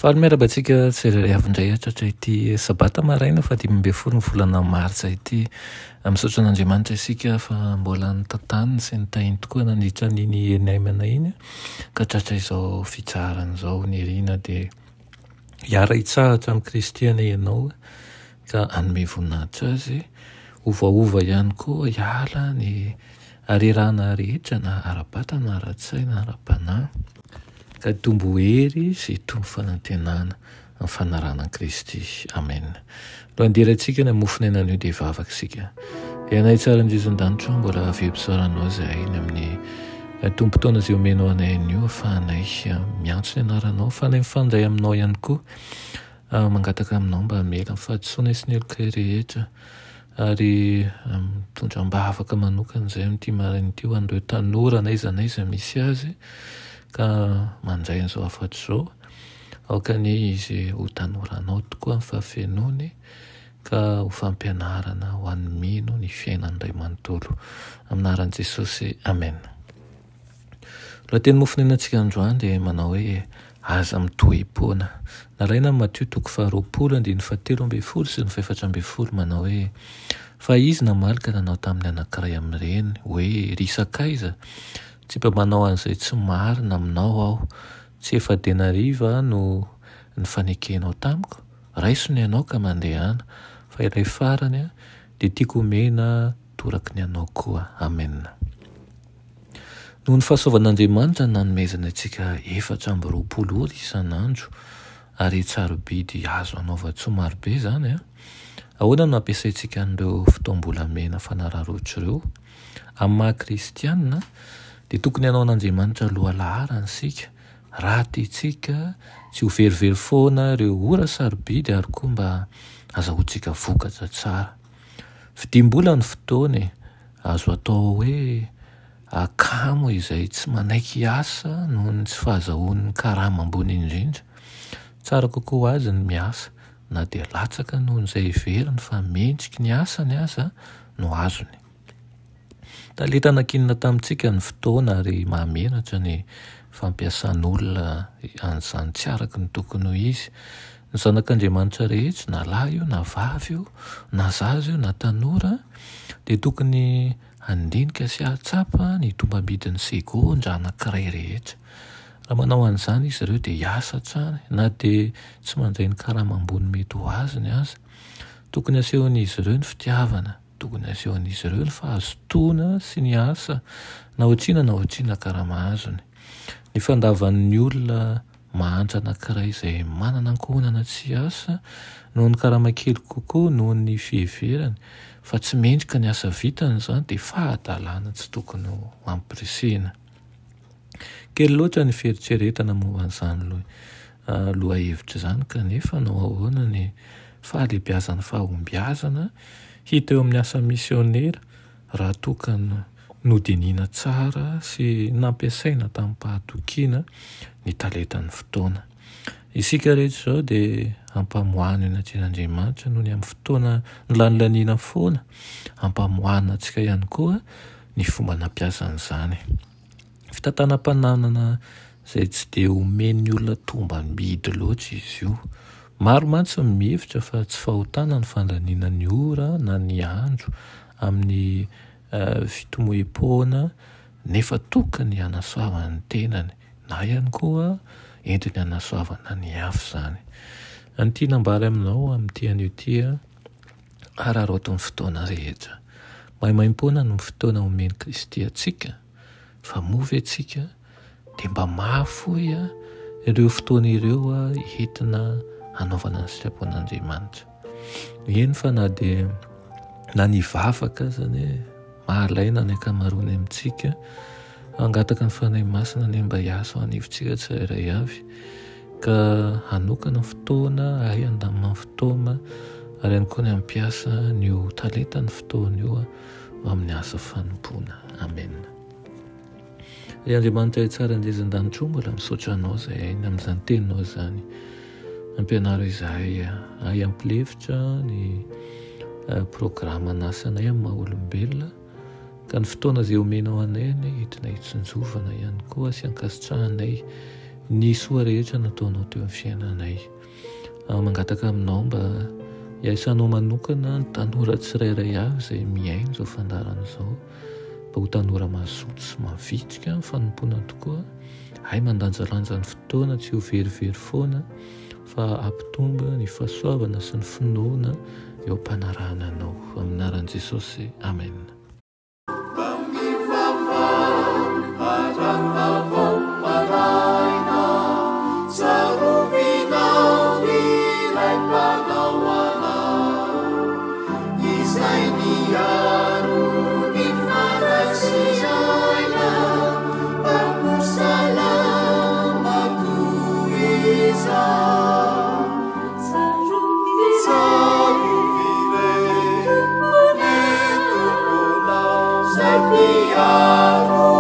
Miarabantsika tsyreryavindray tratra ity sabata maraina fa 5 ny volana martsa ity misaotra an'Andriamanitra isika fa mbola nitantaniny sy nitahiny tokoa nandritra n'iny enaimana iny ka tratra izao fitsaran'izao nirina dia hiara hitsahatra amin'ny kristiana ianao ka hanome voninahitra azy ovaova ihany koa hiala ny arerana rehetra na ara-bata na ara-tsaina na ara-panahy ka tombo hery sy tombo fanantenana amin'ny fanarana Kristy. Amen. Loha andirantsika ny mofona an'io dia vavaka isika. Ianay tsara indrisy-danitra mbola avy-mpisaoranao izay ny amin'ny tompo-taona izay omenao anay an'io ahafahanay miantso ny anaranao, ahafahanay mifandray aminao ihany koa, mangataka aminao mba hamela mifadisoana sy ny elokay rehetra ary mitondra mbavaka manokana izay amin'ity marain'ity ho an'ireo tanora n'aiza n'aiza misy azy ka mandray an'izao afatra izao aokany izy ho tanoranao tokoa amin'ny fahafenony ka ho fampianarana ho an'ny mino ny fiainany iray manontolo amin'ny anaran'i Jesosy. Amen. Raha teny mofona antsika androany dia manao hoe aza mitohim-poana. Nalaina amin'ny Matio 20:17 sy 14 manao hoe fa izy namalika nanao tamin'ny anankiray amin'ireny hoe ry sakaiza, tsy mba manao an'izay tsy marina aminao aho, tsy efa denariva no ny fanekenao tamiko, raiso ny anao ka mandehana, fa ilay farany dia tiako omena toraky ny anao koa. Amen. Noho ny fahasoavan'Andriamanitra nanomezana antsika 420 ora isan'andro ary tsarobidy azo anaova-tsoa marobe izany ahoana no ampiasaintsika an'ireo fotoam-bolamena fanararotra ireo amin'ny maha-kristianina dia tokony hanao an'Andriamanitra aloha laharana isika raha tiantsika tsy ho verivery foana ireo ora sarobidy ary koa mba azahoantsika vokatra tsara. Fidimbola ny fotoana azo atao hoe akamo izay tsy manaiky asa noho ny tsy fahazahoan'ny karama ambony indrindra. Tsara kokoa azy ny miasa na dia latsaka noho n'izay heveriny fa mendriky ny asany aza no azony. Talenta nakinina tamintsika ny fotoana ary mahamenatra ny fampiasan'olona an'izany tsy araky ny tokony ho izy. Ny zanak'Andriamanitra rehetra na lahy io na vavy io na zaza io na tanora dia tokony handinika sy hahatsapa ny tombam-bidin'ny segondra anankiray rehetra. Raha manao an'izany izy ireo dia hiasa hatrany na dia tsy mandray ny karama ambony mety ho azony aza. Tokony asehon'izy ireo ny fitiavana, tokony asehon'izy ireo ny fahazotoana sy ny asa na ohatrina karama azony. Ny fandavan'ny olona mahantra anankiray izay manana ankohonana tsy asa noho ny karama kely kokoa noho ny fiheverany fa tsy mendrika ny asa vitany izany dia fahadalana tsy tokony ho ampirisihana. Kely loatra ny fieritreretana momba an'izany loha hevitra izany kanefa nao ahoana ny fahalehibiazana fahombiazana hita eo amin'ny asa misionera raha tokana nodinina tsara sy nampiasaina tamin'ny fahatokiana ny talentan'ny fotoana. Isika rehetra izao dia ampamoahana eny an-tsen'Andriamanitra noho ny amin'ny fotoana nilanilaniana foana, ampamoahana antsika ihany koa ny fomba nampiasan'izany. Fitantanam-pananana izay tsy dia omen'ny olona tombam-bidy loatra izy io. Maro mantsy ny mihevitra fa tsy fahotana ny fandaniana ny ora na ny andro amin'ny fitomoem-poana nefa tokony hanasoavana ny tenany na ihany koa entiny hanasoavana ny hafa izany. An'ity nambara aminao amin'ity an'io ity ararotin'ny fotoana rehetra. Maimaimpona ny fotoana omeny Kristy atsika fa movy atsika dia mba mahafoy ireo fotoana ireo entina hanaovana ny sitrapon'Andriamanitra. Eny fa na dia na ny vavaka zany mahalaina ny ankamaroany amintsika angataka ny fanahy masina ny mba hiasa ho anivontsika tsirairay avy ka hanokana fotoana ay andamina fotoana ary ihany koa ny ampiasa nyo talenta ny fotoana io amin'ny asa fanompoana. Amen. Ry Andriamanitra tsara indrezan-danitra mbola misaotra anao izay aina amin'izany teninao izany ampianaro izahay ay ampilevitra ny programa nasanay amin'ny maha olombelona ka ny fotoana izay omenao anay ny entina hitsinjovana ihany koa sy ankasitrahanay ny soa rehetra nataonao teo amin'ny fiainanay. Mangataka aminao mba hiaisanao manokana ny tanora tsirairay avy izay miaino izao fandarana izao, mba ho tanora mazoto sy mavitrika ny fanompoana tokoa, hay mandanjalanja ny fotoana tsy ho verivery foana fa ampitomba ny fahasoavana sy ny finoana eo am-panarahana anao. Amin'ny anaran'i Jesosy, amen. Savior.